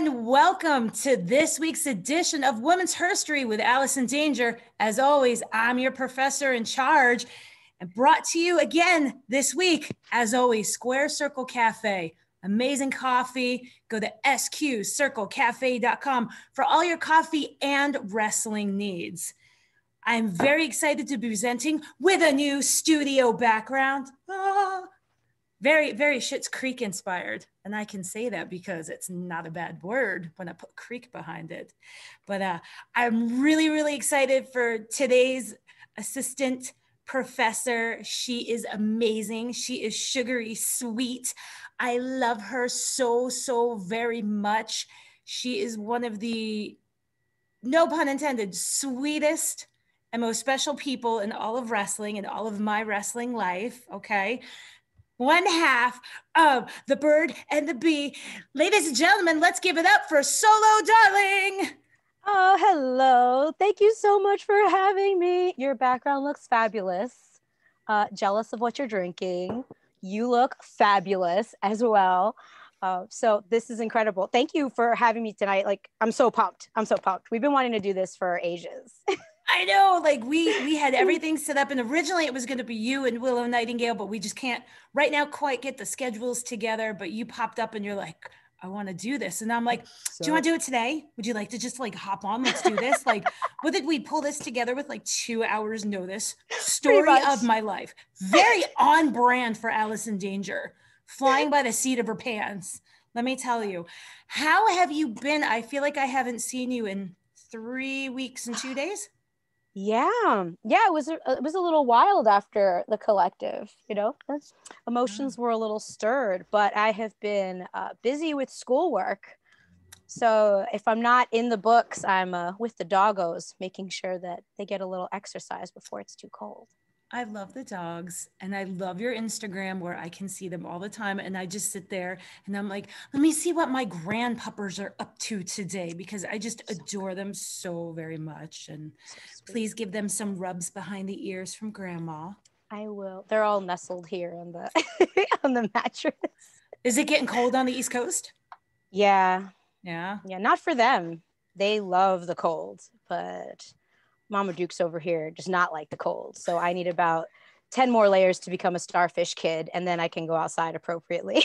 and welcome to this week's edition of Women's Herstory with Alice in Danger. As always, I'm your professor in charge, and brought to you again this week, as always, Square Circle Cafe. Amazing coffee. Go to sqcirclecafe.com for all your coffee and wrestling needs. I'm very excited to be presenting with a new studio background. Very, very Schitt's Creek inspired. And I can say that because it's not a bad word when I put Creek behind it. But I'm really, really excited for today's assistant professor. She is amazing. She is sugary sweet. I love her so, so very much. She is one of the, no pun intended, sweetest and most special people in all of wrestling and all of my wrestling life, okay? One half of the bird and the bee. Ladies and gentlemen, let's give it up for Solo Darling. Oh, hello. Thank you so much for having me. Your background looks fabulous. Jealous of what you're drinking. You look fabulous as well. So this is incredible. Thank you for having me tonight. Like, I'm so pumped. I'm so pumped. We've been wanting to do this for ages. I know, like we had everything set up, and originally it was going to be you and Willow Nightingale, but we just can't right now quite get the schedules together. But you popped up and you're like, I want to do this. And I'm like, do you want to do it today? Would you like to just like hop on? Let's do this. Like, what did we pull this together with like 2 hours notice? Story of my life. Very on brand for Alice in Danger. Flying by the seat of her pants. Let me tell you. How have you been? I feel like I haven't seen you in 3 weeks and 2 days. Yeah, it was a little wild after the collective, you know, emotions were a little stirred, but I have been busy with schoolwork. So if I'm not in the books, I'm with the doggos, making sure that they get a little exercise before it's too cold. I love the dogs, and I love your Instagram where I can see them all the time. And I just sit there and I'm like, let me see what my grandpuppers are up to today, because I just adore them so very much. And please give them some rubs behind the ears from grandma. I will. They're all nestled here on the on the mattress. Is it getting cold on the East Coast? Yeah. Yeah. Yeah. Not for them. They love the cold, but Mama Duke's over here does not like the cold. So I need about 10 more layers to become a starfish kid, and then I can go outside appropriately.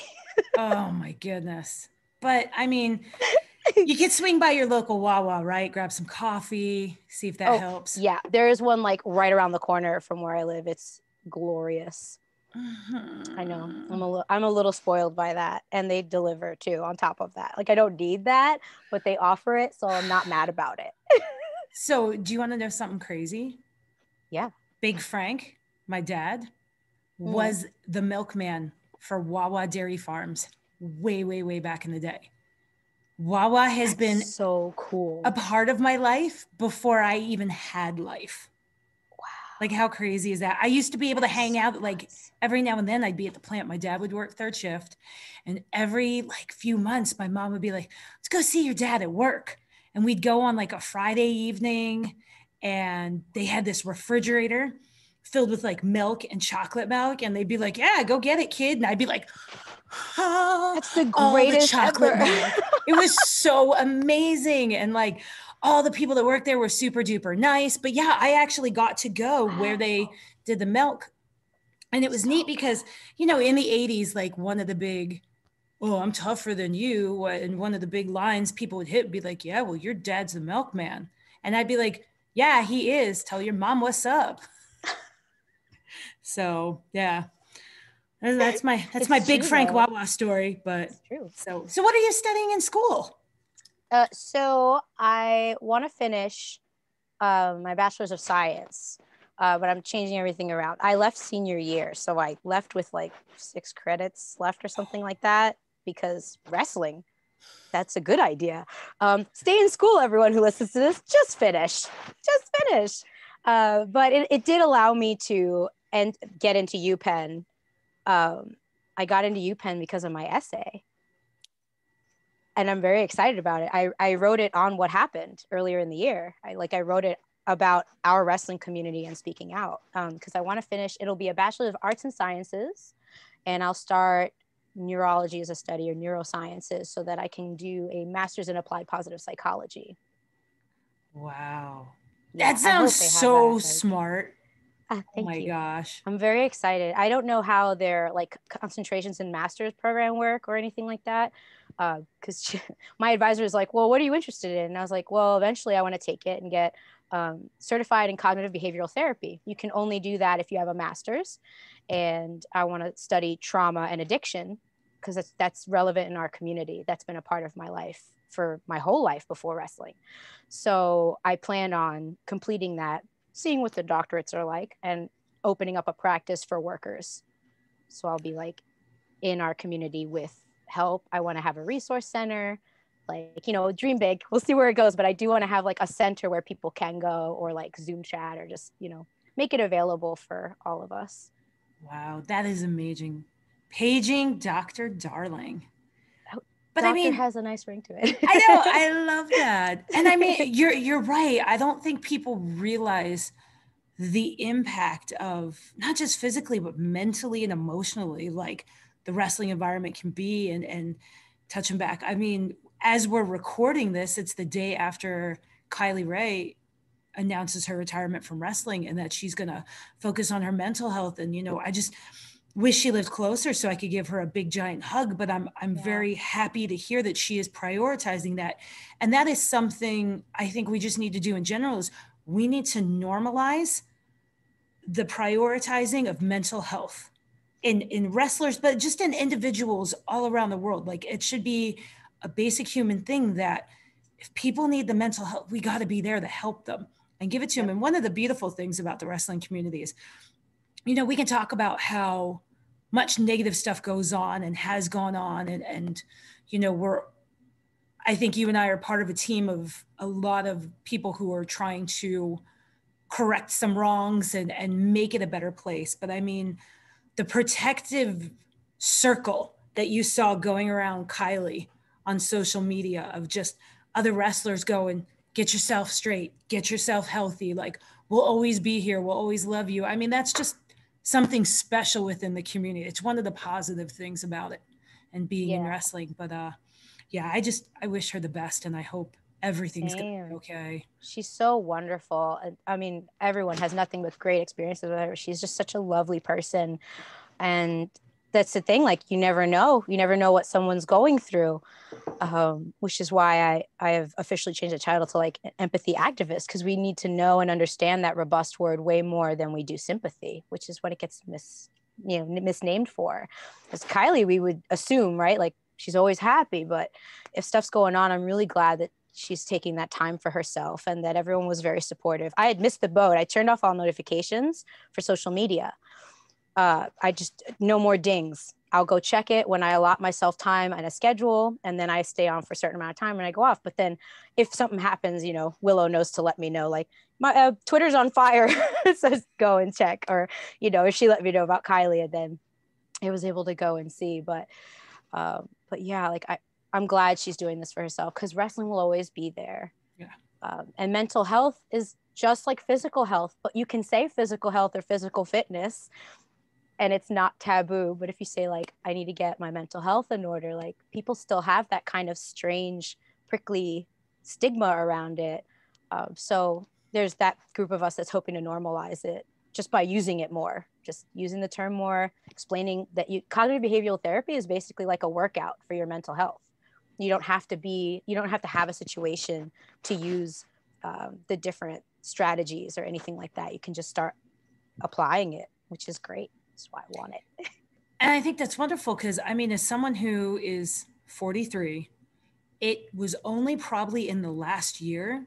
Oh my goodness. But I mean, you can swing by your local Wawa, right? Grab some coffee, see if that helps. Yeah, there is one like right around the corner from where I live. It's glorious. Mm-hmm. I know. I'm a little spoiled by that, and they deliver too on top of that. Like, I don't need that, but they offer it, so I'm not mad about it. So do you want to know something crazy? Yeah. Big Frank, my dad, was the milkman for Wawa Dairy Farms way, way, way back in the day. Wawa has been so cool, a part of my life before I even had life. Wow. Like, how crazy is that? I used to be able to hang out, like every now and then I'd be at the plant. My dad would work third shift, and every like few months, my mom would be like, let's go see your dad at work. And we'd go on like a Friday evening, and they had this refrigerator filled with like milk and chocolate milk. And they'd be like, yeah, go get it, kid. And I'd be like, that's the greatest chocolate milk. It was so amazing. And like all the people that worked there were super duper nice. But yeah, I actually got to go where they did the milk. And it was neat because, you know, in the 80s, like one of the big, oh, I'm tougher than you. And one of the big lines people would hit would be like, yeah, well, your dad's the milkman. And I'd be like, yeah, he is. Tell your mom what's up. So yeah, that's my Big Frank Wawa story. But so what are you studying in school? So I want to finish my bachelor's of science, but I'm changing everything around. I left senior year, so I left with like 6 credits left or something like that, because wrestling, that's a good idea. Stay in school, everyone who listens to this. Just finish. But it did allow me to get into UPenn. I got into UPenn because of my essay, and I'm very excited about it. I wrote it on what happened earlier in the year. I wrote it about our wrestling community and speaking out, because I want to finish. It'll be a Bachelor of Arts and Sciences, and I'll start neurology as a study or neurosciences so that I can do a master's in applied positive psychology. Wow. Yeah, That I sounds hope they have so that. Like, smart. Oh thank my you. gosh. I'm very excited. I don't know how their like concentrations in master's program work or anything like that. Because my advisor is like, well, what are you interested in? And I was like, well, eventually I want to take it and get certified in cognitive behavioral therapy. You can only do that if you have a master's. And I want to study trauma and addiction because that's relevant in our community. That's been a part of my life for my whole life before wrestling. So I plan on completing that, seeing what the doctorates are like, and opening up a practice for workers. So I'll be like in our community with help. I want to have a resource center, like, dream big. We'll see where it goes. But I do want to have like a center where people can go, or like Zoom chat, or just, make it available for all of us. Wow, that is amazing. Paging Dr. Darling. But I Doctor mean, has a nice ring to it. I know, I love that. And I mean, you're right. I don't think people realize the impact of not just physically but mentally and emotionally, like the wrestling environment can be. And touching back, I mean, as we're recording this, it's the day after Kylie Ray announces her retirement from wrestling and that she's going to focus on her mental health. And I just wish she lived closer so I could give her a big giant hug, but I'm Yeah. very happy to hear that she is prioritizing that. And that is something I think we just need to do in general, is we need to normalize the prioritizing of mental health in wrestlers, but just in individuals all around the world. Like, it should be a basic human thing that if people need the mental health, we got to be there to help them and give it to them. And one of the beautiful things about the wrestling community is, we can talk about how much negative stuff goes on and has gone on. And I think you and I are part of a team of a lot of people who are trying to correct some wrongs and make it a better place. But I mean, the protective circle that you saw going around Kylie on social media of just other wrestlers going, get yourself straight, get yourself healthy. Like, we'll always be here. We'll always love you. I mean, that's just something special within the community. It's one of the positive things about it and being in wrestling. But yeah, I wish her the best, and I hope everything's going to be okay. She's so wonderful. I mean, everyone has nothing but great experiences with her. She's just such a lovely person. And that's the thing, like, you never know what someone's going through, which is why I have officially changed the title to like empathy activist, because we need to know and understand that robust word way more than we do sympathy, which is what it gets misnamed for. As Kylie, we would assume, right, like she's always happy, but if stuff's going on, I'm really glad that she's taking that time for herself and that everyone was very supportive. I had missed the boat. I turned off all notifications for social media. I just, no more dings. I'll go check it when I allot myself time and a schedule, and then I stay on for a certain amount of time and I go off. But then if something happens, Willow knows to let me know, like, my Twitter's on fire. It says go and check. Or, if she let me know about Kylie, and then I was able to go and see. But yeah, like I'm glad she's doing this for herself, because wrestling will always be there. Yeah. And mental health is just like physical health, but you can say physical health or physical fitness and it's not taboo. But if you say, like, I need to get my mental health in order, like, people still have that kind of strange, prickly stigma around it. So there's that group of us that's hoping to normalize it just by using it more, just using the term more, explaining that cognitive behavioral therapy is basically like a workout for your mental health. You don't have to have a situation to use the different strategies or anything like that. You can just start applying it, which is great. That's why I want it. And I think that's wonderful, because I mean, as someone who is 43, it was only probably in the last year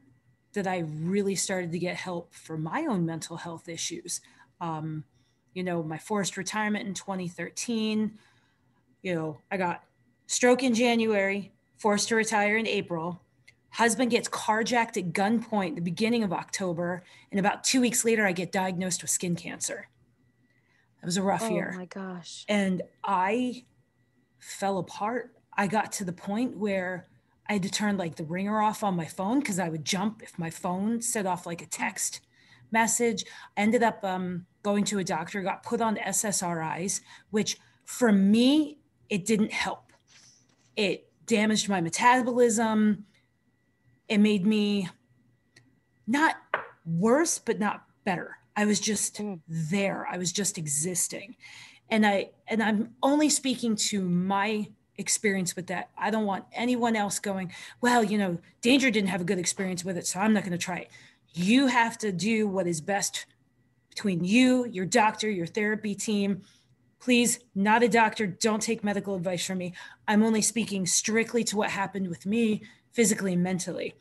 that I really started to get help for my own mental health issues. My forced retirement in 2013, I got stroke in January, forced to retire in April. Husband gets carjacked at gunpoint the beginning of October. And about 2 weeks later, I get diagnosed with skin cancer. It was a rough year. Oh my gosh. And I fell apart. I got to the point where I had to turn like the ringer off on my phone, because I would jump if my phone set off like a text message. I ended up going to a doctor, got put on SSRIs, which for me it didn't help. It damaged my metabolism. It made me not worse, but not better. I was just there. I was just existing. And I'm only speaking to my experience with that. I don't want anyone else going, well, Danger didn't have a good experience with it, so I'm not going to try it. You have to do what is best between you, your doctor, your therapy team. Please, not a doctor. Don't take medical advice from me. I'm only speaking strictly to what happened with me physically and mentally.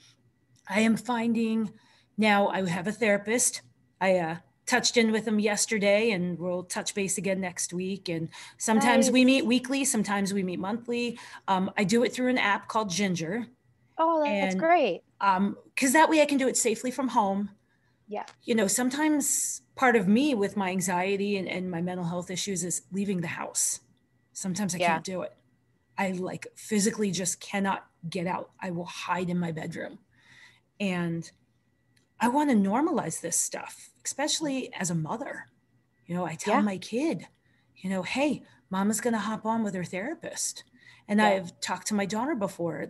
I am finding now I have a therapist. I touched in with him yesterday, and we'll touch base again next week. And sometimes we meet weekly, sometimes we meet monthly. I do it through an app called Ginger. Oh, that's great. Because that way I can do it safely from home. Yeah. Sometimes part of me with my anxiety and my mental health issues is leaving the house. Sometimes I can't do it. I physically just cannot get out. I will hide in my bedroom. And I want to normalize this stuff, especially as a mother. I tell my kid, hey, mama's going to hop on with her therapist. And I've talked to my daughter before,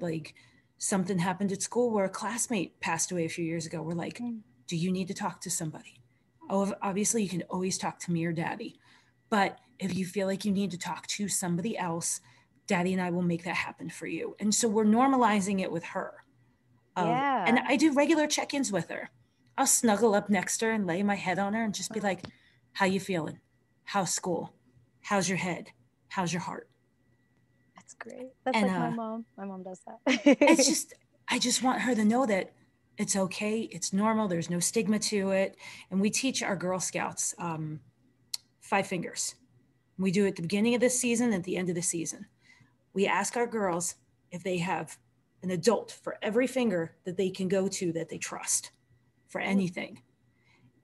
something happened at school where a classmate passed away a few years ago. We're like, do you need to talk to somebody? Oh, obviously you can always talk to me or daddy. But if you feel like you need to talk to somebody else, daddy and I will make that happen for you. And so we're normalizing it with her. And I do regular check-ins with her. I'll snuggle up next to her and lay my head on her and just be like, how you feeling? How's school? How's your head? How's your heart? That's great. That's like my mom. My mom does that. I just want her to know that it's okay. It's normal. There's no stigma to it. And we teach our Girl Scouts 5 fingers. We do it at the beginning of the season, at the end of the season. We ask our girls if they have an adult for every finger that they can go to that they trust for anything.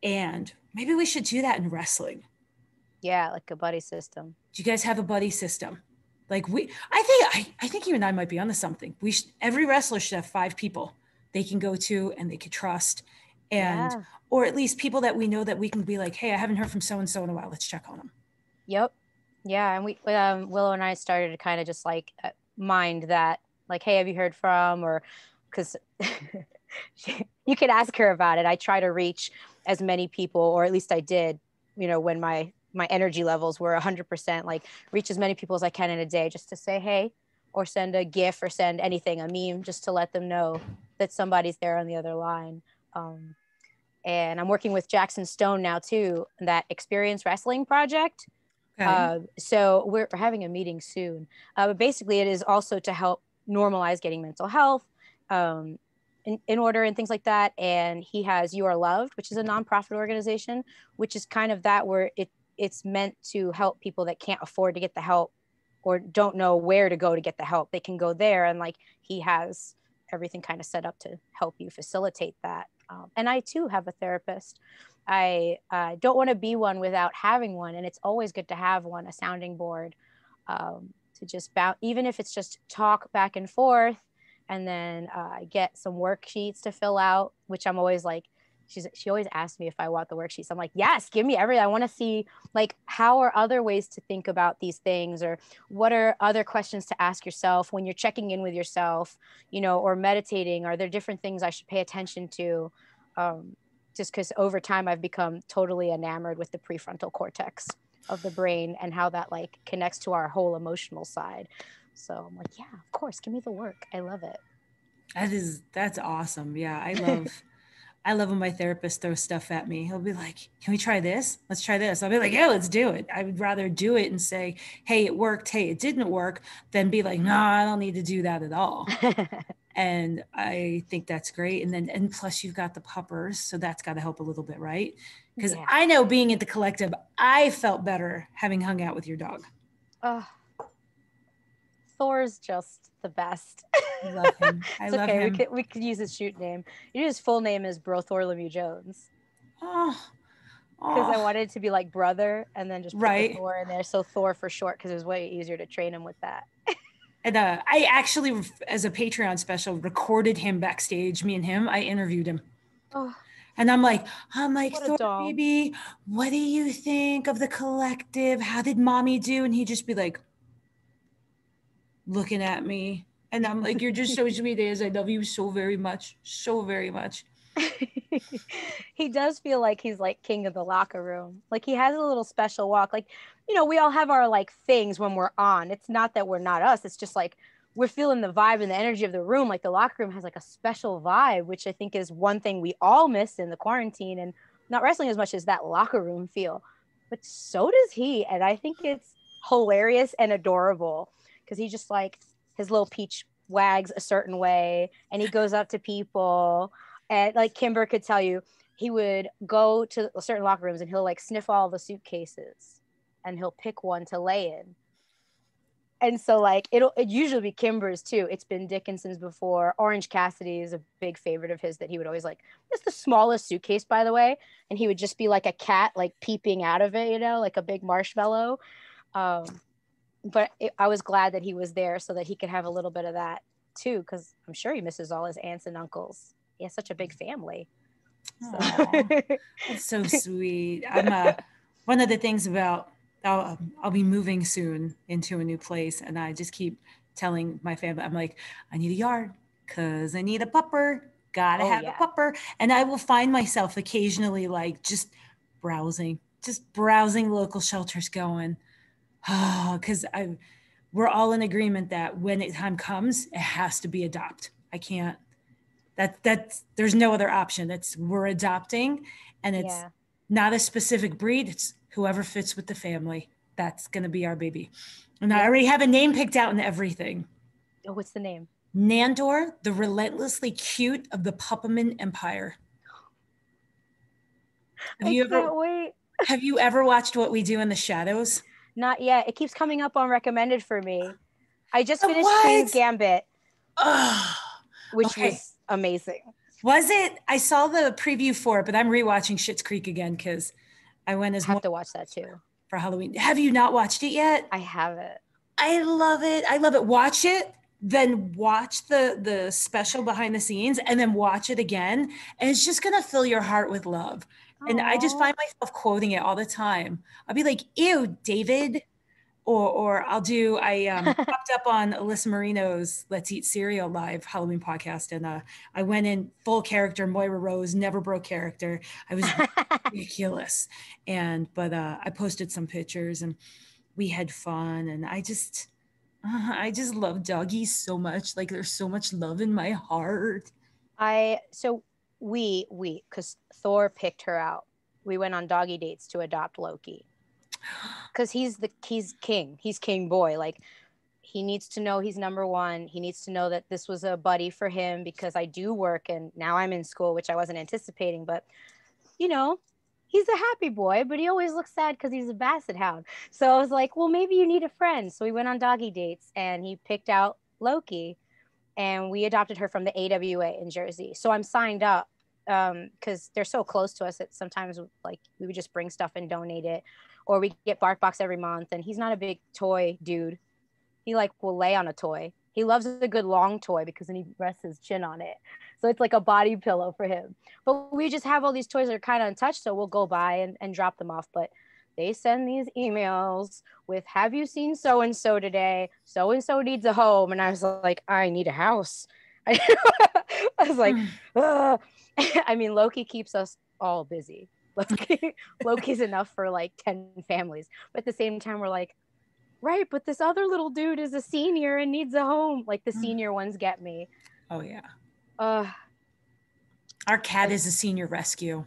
And maybe we should do that in wrestling. Yeah, like a buddy system. Do you guys have a buddy system? I think you and I might be onto something. Every wrestler should have 5 people they can go to and they can trust, or at least people that we know that we can be like, hey, I haven't heard from so-and-so in a while. Let's check on them. Yep. Yeah. And we, Willow and I started to kind of just mind that, hey, have you heard from, or because you could ask her about it. I try to reach as many people, or at least I did, when my energy levels were 100%, reach as many people as I can in a day, just to say, hey, or send a GIF or send anything, a meme, just to let them know that somebody's there on the other line. And I'm working with Jackson Stone now too, that Experience Wrestling project. Okay. So we're having a meeting soon. But basically it is also to help normalize getting mental health in order and things like that. And he has You Are Loved, which is a nonprofit organization, which is kind of that where it's meant to help people that can't afford to get the help or don't know where to go to get the help. They can go there, and he has everything kind of set up to help you facilitate that. And I too have a therapist. I don't want to be one without having one. And it's always good to have one, a sounding board, to just even if it's just talk back and forth. And then I get some worksheets to fill out, which I'm always she always asks me if I want the worksheets. I'm like, yes, give me everything. I want to see how are other ways to think about these things, or what are other questions to ask yourself when you're checking in with yourself, or meditating. Are there different things I should pay attention to? Just because over time I've become totally enamored with the prefrontal cortex of the brain and how that connects to our whole emotional side. So I'm like, yeah, of course, give me the work. I love it. That's awesome. Yeah, I love when my therapist throws stuff at me. He'll be like, can we try this? Let's try this. I'll be like, yeah, let's do it. I would rather do it and say, hey, it worked. Hey, it didn't work, than be like, no, I don't need to do that at all. And I think that's great. And plus you've got the puppers. So that's got to help a little bit, right? Because I know being at the collective, I felt better having hung out with your dog. Thor's just the best. I love him. I love him. We could use his shoot name. His full name is Bro Thor Lemieux Jones. Because I wanted it to be like brother, and then just put the Thor in there. So Thor for short, because it was way easier to train him with that. And I actually, as a Patreon special, recorded him backstage. Me and him, I interviewed him. And I'm like, Thor, baby, what do you think of the collective? How did mommy do? And he'd just be like, looking at me. And I'm like, you're just so sweet, Az. I love you so very much. So very much. He does feel like he's like king of the locker room. Like he has a little special walk. Like, you know, we all have our like things when we're on. It's not that we're not us. It's just like we're feeling the vibe and the energy of the room. Like the locker room has like a special vibe, which I think is one thing we all missed in the quarantine, and not wrestling as much as that locker room feel. But so does he. And I think it's hilarious and adorable because he just like his little peach wags a certain way and he goes up to people. And like Kimber could tell you, he would go to certain locker rooms and he'll like sniff all the suitcases and he'll pick one to lay in. And so like it usually be Kimber's too. It's been Dickinson's before. Orange Cassidy is a big favorite of his that he would always like. It's the smallest suitcase, by the way, and he would just be like a cat, like peeping out of it, you know, like a big marshmallow. I was glad that he was there so that he could have a little bit of that too, because I'm sure he misses all his aunts and uncles. He has such a big family. So. That's so sweet. I'm one of the things about I'll be moving soon into a new place, and I just keep telling my family, I'm like, I need a yard because I need a pupper. Gotta have a pupper, and I will find myself occasionally like just browsing local shelters, going, oh, because we're all in agreement that when the time comes, it has to be adopt. I can't. That's there's no other option. We're adopting, and it's not a specific breed. It's whoever fits with the family. That's gonna be our baby. And I already have a name picked out and everything. Oh, what's the name? Nandor, the relentlessly cute of the Pupperman Empire. Can't wait. Have you ever watched What We Do in the Shadows? Not yet. It keeps coming up on recommended for me. I just finished Queen's Gambit, which was amazing. Was it? I saw the preview for it, but I'm rewatching Schitt's Creek again because I went as I have to watch that too for Halloween. Have you not watched it yet? I haven't. I love it. I love it. Watch it, then watch the special behind the scenes, and then watch it again, and it's just gonna fill your heart with love. Aww. And I just find myself quoting it all the time. I'll be like, "Ew, David." Or I'll do, I popped up on Alyssa Marino's Let's Eat Cereal Live Halloween podcast. And I went in full character, Moira Rose, never broke character. I was ridiculous. But I posted some pictures and we had fun. And I just love doggies so much. Like there's so much love in my heart. Because Thor picked her out. We went on doggy dates to adopt Loki. Because he's king. He's king boy. Like he needs to know he's number one. He needs to know that this was a buddy for him because I do work and now I'm in school, which I wasn't anticipating. But, you know, he's a happy boy, but he always looks sad because he's a basset hound. So I was like, well, maybe you need a friend. So we went on doggy dates and he picked out Loki and we adopted her from the AWA in Jersey. So I'm signed up because they're so close to us that sometimes like we would just bring stuff and donate it. Or we get BarkBox every month, and he's not a big toy dude. He like will lay on a toy. He loves a good long toy because then he rests his chin on it. So it's like a body pillow for him. But we just have all these toys that are kind of untouched, so we'll go by and drop them off. But they send these emails with, have you seen so-and-so today? So-and-so needs a home. And I was like, I need a house. I was like, ugh. I mean, Loki keeps us all busy. Loki's enough for like 10 families. But at the same time, we're like, right, but this other little dude is a senior and needs a home. Like the senior ones get me. Oh, yeah. Our cat is a senior rescue.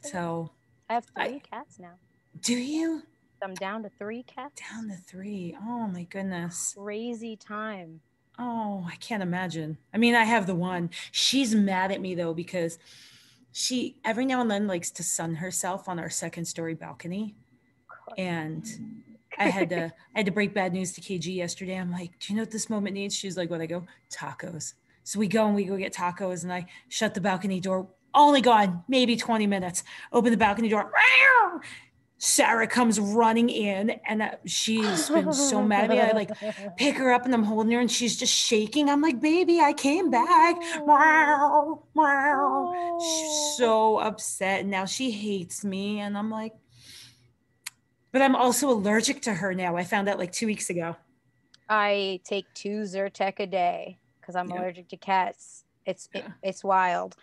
So I have 3 cats now. Do you? I'm down to 3 cats. Down to 3. Oh, my goodness. Crazy time. Oh, I can't imagine. I mean, I have the one. She's mad at me, though, because she every now and then likes to sun herself on our 2nd story balcony. And I had to break bad news to KG yesterday. I'm like, do you know what this moment needs? She's like, what? I go, tacos. So we go get tacos and I shut the balcony door. Only gone maybe 20 minutes. Open the balcony door. Sarah comes running in and she's been so mad at me. I like pick her up and I'm holding her and she's just shaking. I'm like, baby, I came back. She's so upset. And now she hates me. And I'm like, but I'm also allergic to her now. I found out like 2 weeks ago. I take 2 Zyrtec a day because I'm allergic to cats. It's wild.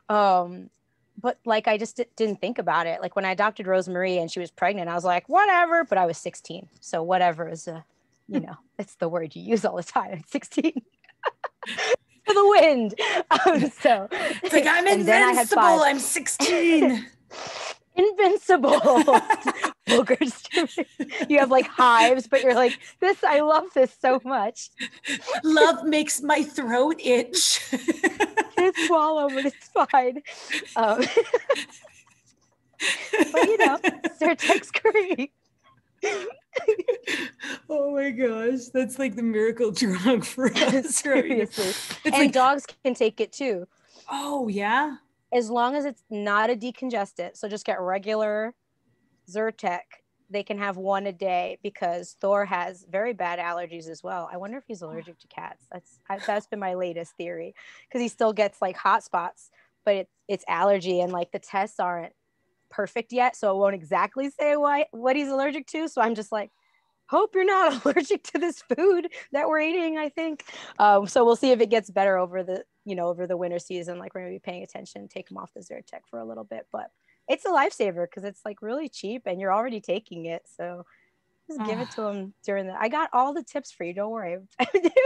But like I just didn't think about it. Like when I adopted Rosemarie and she was pregnant, I was like, whatever. But I was 16, so whatever is it's the word you use all the time. I'm 16 for the wind. So it's like I'm and then I had invincible. 5. I'm 16. Invincible. Boogers. You have like hives, but you're like, this, I love this so much. Love makes my throat itch. Can't swallow, but it's fine. But Zyrtec's great. Oh my gosh, that's like the miracle drug for us. Seriously. Right? And like, dogs can take it too. Oh yeah? As long as it's not a decongestant. So just get regular Zyrtec. They can have 1 a day because Thor has very bad allergies as well. I wonder if he's allergic to cats. That's been my latest theory, because he still gets like hot spots, but it's allergy, and like the tests aren't perfect yet, so it won't exactly say what he's allergic to. So I'm just like, hope you're not allergic to this food that we're eating, I think. So we'll see if it gets better over the winter season. Like we're gonna be paying attention, take him off the Zyrtec for a little bit, but it's a lifesaver because it's like really cheap and you're already taking it. So just give it to him I got all the tips for you. Don't worry.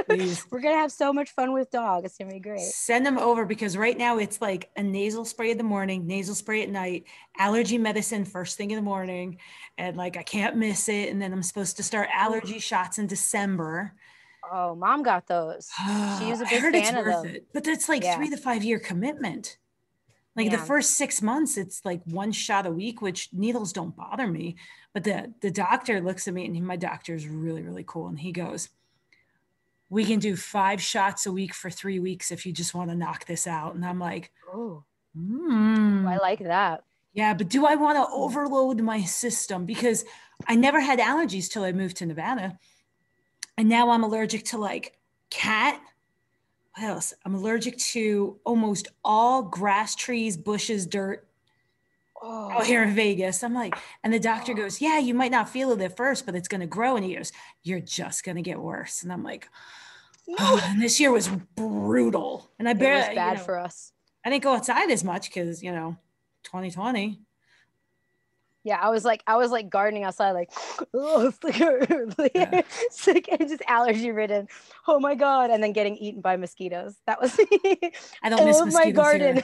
We're going to have so much fun with dog. It's going to be great. Send them over, because right now it's like a nasal spray in the morning, nasal spray at night, allergy medicine first thing in the morning. And like, I can't miss it. And then I'm supposed to start allergy shots in December. Oh, Mom got those. She was a big fan of them. But that's like 3 to 5 year commitment. Like the first 6 months, it's like 1 shot a week, which needles don't bother me. But the doctor looks at me, and my doctor is really, really cool. And he goes, we can do 5 shots a week for 3 weeks if you just want to knock this out. And I'm like, oh, I like that. Yeah, but do I want to overload my system? Because I never had allergies till I moved to Nevada. And now I'm allergic to like cat. What else? I'm allergic to almost all grass, trees, bushes, dirt out here in Vegas. I'm like, and the doctor goes, yeah, you might not feel it at first, but it's going to grow. And he goes, you're just going to get worse. And I'm like, no. And this year was brutal. And I barely, it was bad for us. I didn't go outside as much because, 2020. Yeah, I was like gardening outside, like, oh, sick and just allergy ridden. Oh my god! And then getting eaten by mosquitoes. That was. I don't miss mosquitoes my garden.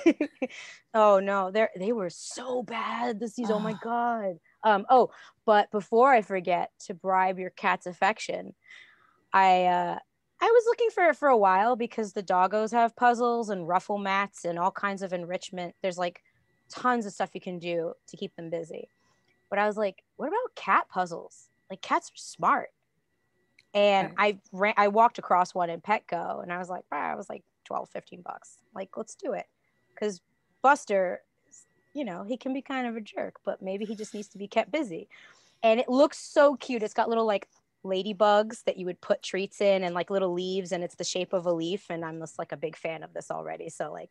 Oh no, they were so bad this season. Oh my god. But before I forget, to bribe your cat's affection, I was looking for it for a while because the doggos have puzzles and ruffle mats and all kinds of enrichment. There's like tons of stuff you can do to keep them busy. But I was like, what about cat puzzles? Like, cats are smart. And I walked across one in Petco, and I was like, I was like $12-15. Like, let's do it. Because Buster, he can be kind of a jerk, but maybe he just needs to be kept busy. And it looks so cute. It's got little like ladybugs that you would put treats in, and like little leaves, and it's the shape of a leaf. And I'm just like a big fan of this already. So like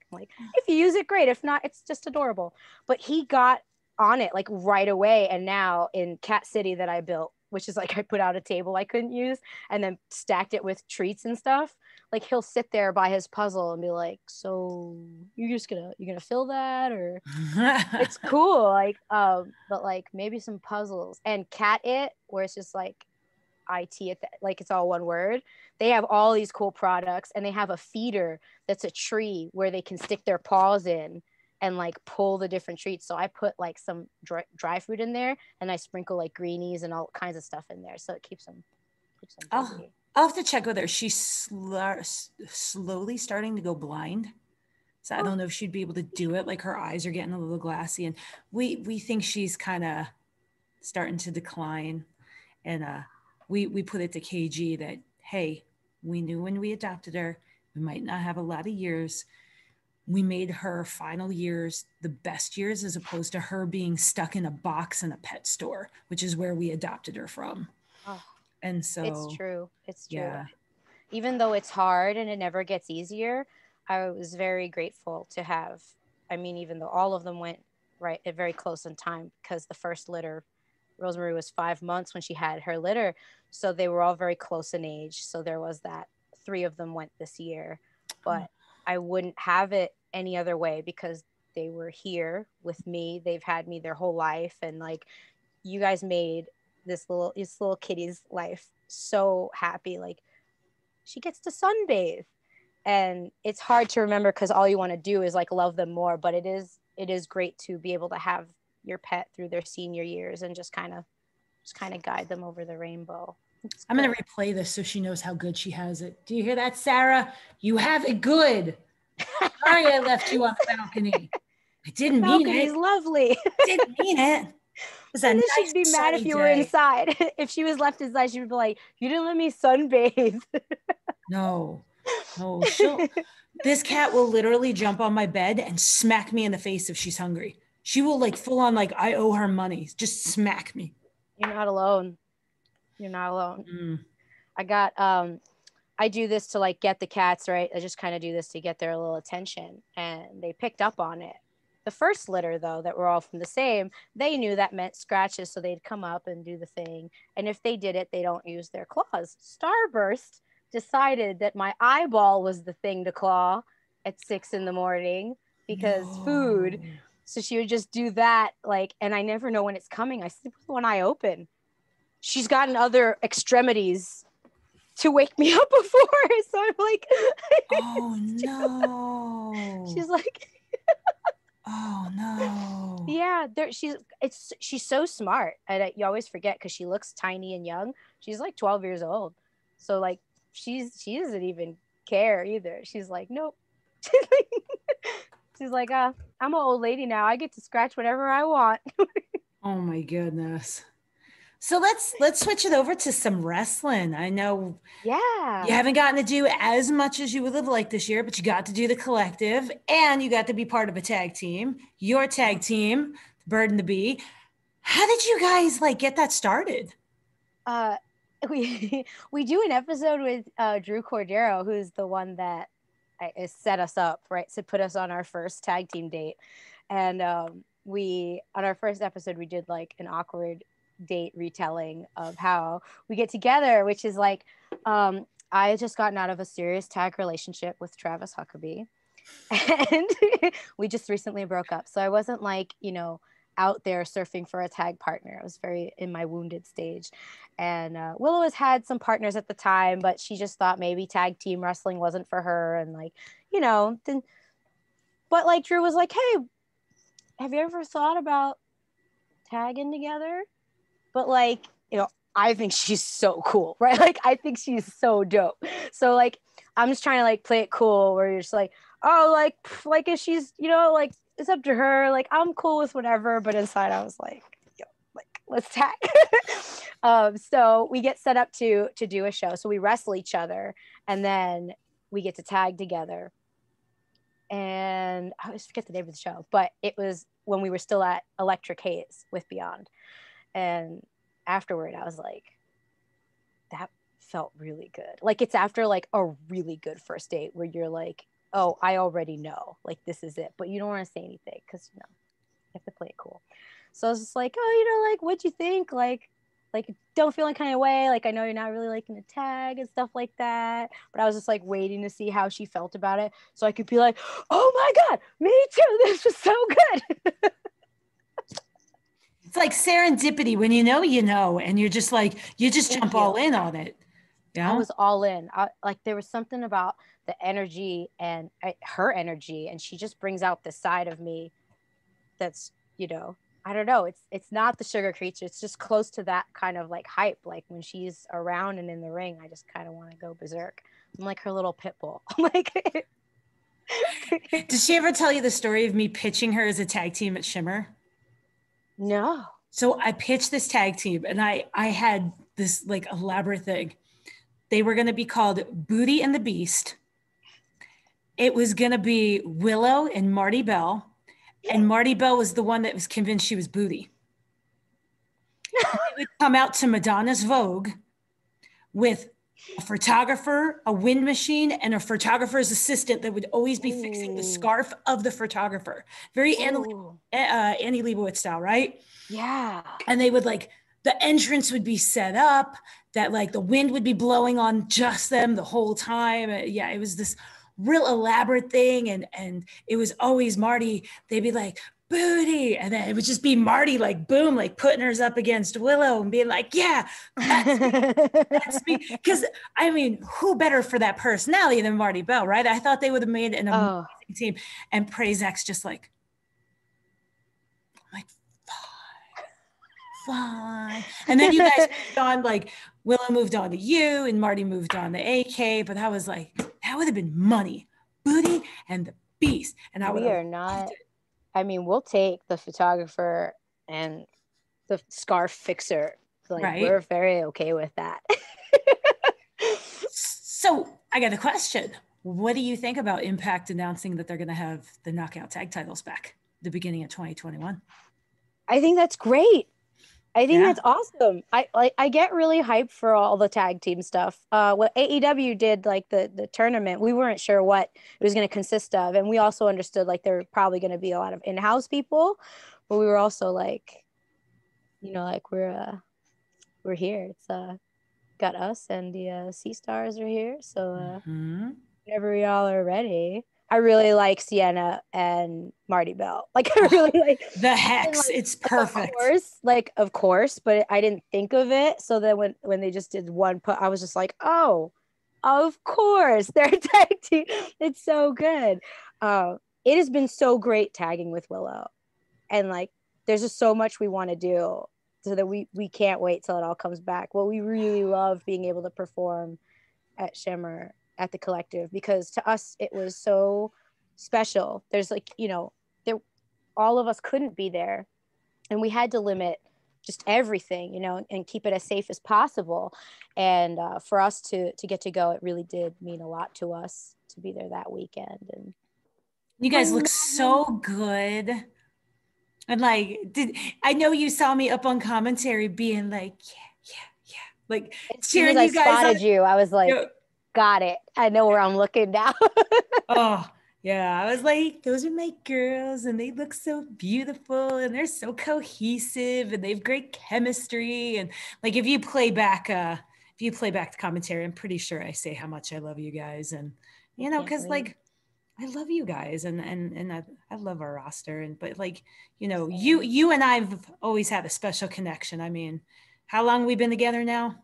if you use it, great. If not, it's just adorable. But he got on it like right away. And now in Cat City that I built, which is like I put out a table I couldn't use and then stacked it with treats and stuff, like he'll sit there by his puzzle and be like, so you're gonna fill that? Or it's cool. Like but like maybe some puzzles. And Cat It, where it's just like like it's all one word. They have all these cool products, and they have a feeder that's a tree where they can stick their paws in and like pull the different treats. So I put like some dry fruit in there, and I sprinkle like greenies and all kinds of stuff in there, so it keeps them busy. I'll have to check with her. She's slowly starting to go blind, so I don't know if she'd be able to do it. Like her eyes are getting a little glassy, and we think she's kind of starting to decline. And we put it to KG that, hey, we knew when we adopted her, we might not have a lot of years. We made her final years the best years, as opposed to her being stuck in a box in a pet store, which is where we adopted her from. Oh, and so it's true. Yeah. Even though it's hard and it never gets easier, I was very grateful to have, even though all of them went very close in time, because the first litter Rosemary was 5 months when she had her litter. So they were all very close in age. So there was that. 3 of them went this year, but I wouldn't have it any other way because they were here with me. They've had me their whole life. And like, you guys made this little kitty's life so happy. Like, she gets to sunbathe, and it's hard to remember because all you want to do is like love them more. But it is great to be able to have your pet through their senior years and just kind of guide them over the rainbow. I'm going to replay this so she knows how good she has it. Do you hear that, Sarah? You have it good. Sorry I left you on the balcony. I didn't mean it. Balcony's lovely. Didn't mean it. It was a And then nice she'd be mad if you were inside. If she was left inside, she would be like, you didn't let me sunbathe. No. This cat will literally jump on my bed and smack me in the face if she's hungry. She will like full on like I owe her money. Just smack me. You're not alone. I do this to like get the cats, right? I just kind of do this to get their little attention, and they picked up on it. The first litter, though, that were all from the same, they knew that meant scratches, so they'd come up and do the thing. And if they did it, they don't use their claws. Starburst decided that my eyeball was the thing to claw at 6 a.m. because food. So she would just do that, like, and I never know when it's coming. I sleep with one eye open. She's gotten other extremities to wake me up before. So I'm like, oh no. She's like, oh no. Yeah, she's so smart. And you always forget because she looks tiny and young. She's like 12 years old. So like she doesn't even care either. She's like, nope. She's like, I'm an old lady now. I get to scratch whatever I want. Oh my goodness. So let's switch it over to some wrestling. I know you haven't gotten to do as much as you would have liked this year, but you got to do the collective and you got to be part of a tag team, your tag team, Bird and the Bee. How did you guys like get that started? We do an episode with Drew Cordero, who's the one that set us up, right? So put us on our first tag team date. And on our first episode, we did like an awkward date retelling of how we get together, which is like I had just gotten out of a serious tag relationship with Travis Huckabee, and we just recently broke up. So I wasn't like, out there surfing for a tag partner. I was very in my wounded stage, and Willow has had some partners at the time, but she just thought maybe tag team wrestling wasn't for her. And like, but like Drew was like, hey, have you ever thought about tagging together? But like, I think she's so cool, right? Like, I think she's so dope. So like, I'm just trying to like play it cool where you're just like, oh, like if she's, like it's up to her. Like, I'm cool with whatever. But inside I was like, let's tag. So we get set up to do a show. So we wrestle each other and then we get to tag together. And I always forget the name of the show, but it was when we were still at Electric Haze with Beyond. And afterward, I was like, that felt really good. Like, it's after like a really good first date where you're like, oh, I already know, like, this is it. But you don't want to say anything because, you have to play it cool. So I was just like, oh, like, what'd you think? Like, don't feel any kind of way. Like, I know you're not really liking the tag and stuff like that. But I was just like waiting to see how she felt about it. So I could be like, oh my God, me too. This was so good. It's like serendipity when you know, and you're just like, you just jump all in on it. Yeah. I was all in. Like, there was something about the energy and her energy, and she just brings out this side of me that's, I don't know. It's not the sugar creature. It's just close to that kind of like hype. Like when she's around and in the ring, I just kind of want to go berserk. I'm like her little pit bull. Like, did she ever tell you the story of me pitching her as a tag team at Shimmer? No. So I pitched this tag team and I had this like elaborate thing. They were going to be called Booty and the Beast. It was going to be Willow and Marty Bell. And Marty Bell was the one that was convinced she was Booty. They would come out to Madonna's Vogue with a photographer, a wind machine, and a photographer's assistant that would always be fixing the scarf of the photographer. Very Annie Leibovitz style, right? Yeah. And they would like the entrance would be set up, that like the wind would be blowing on just them the whole time. Yeah, it was this real elaborate thing. And it was always Marty. They'd be like, booty. And then it would just be Marty, like, boom, like putting hers up against Willow and being like, yeah, that's me. That's me. Because I mean, who better for that personality than Marty Bell, right? I thought they would have made an amazing team. And Prazak's just like, fine. And then you guys moved on, like Willow moved on to you and Marty moved on to AK, but that was like, that would have been money, booty and the beast. And I would We are not, I mean, we'll take the photographer and the scarf fixer. Like, right? We're very okay with that. So I got a question. What do you think about Impact announcing that they're going to have the Knockout Tag titles back the beginning of 2021? I think that's great. I think that's awesome. I get really hyped for all the tag team stuff. What AEW did, like the tournament, we weren't sure what it was going to consist of, and we also understood like there were probably going to be a lot of in-house people, but we were also like, you know, like we're here. It's got us and the Sea Stars are here, so whenever y'all are ready. I really like Sienna and Marty Bell. Like, I really like the Hex. Like, it's perfect. Of course, but I didn't think of it. So then when they just did one put, I was just like, oh, of course, they're tag team. It's so good. It has been so great tagging with Willow, and like, there's just so much we want to do, so that we can't wait till it all comes back. Well, we really love being able to perform at Shimmer, at the Collective, because to us it was so special. There's like, you know, all of us couldn't be there, and we had to limit just everything, you know, and keep it as safe as possible. And for us to get to go, it really did mean a lot to us to be there that weekend. And you guys look so good. And like, I know you saw me up on commentary being like, yeah, like as soon as I spotted you, I was like, got it. I know where I'm looking now. Oh, yeah. I was like, those are my girls and they look so beautiful and they're so cohesive and they have great chemistry. And like, if you play back the commentary, I'm pretty sure I say how much I love you guys. And, you know, cause like, I love you guys and I love our roster. But like, you know, you and I've always had a special connection. I mean, how long have we been together now?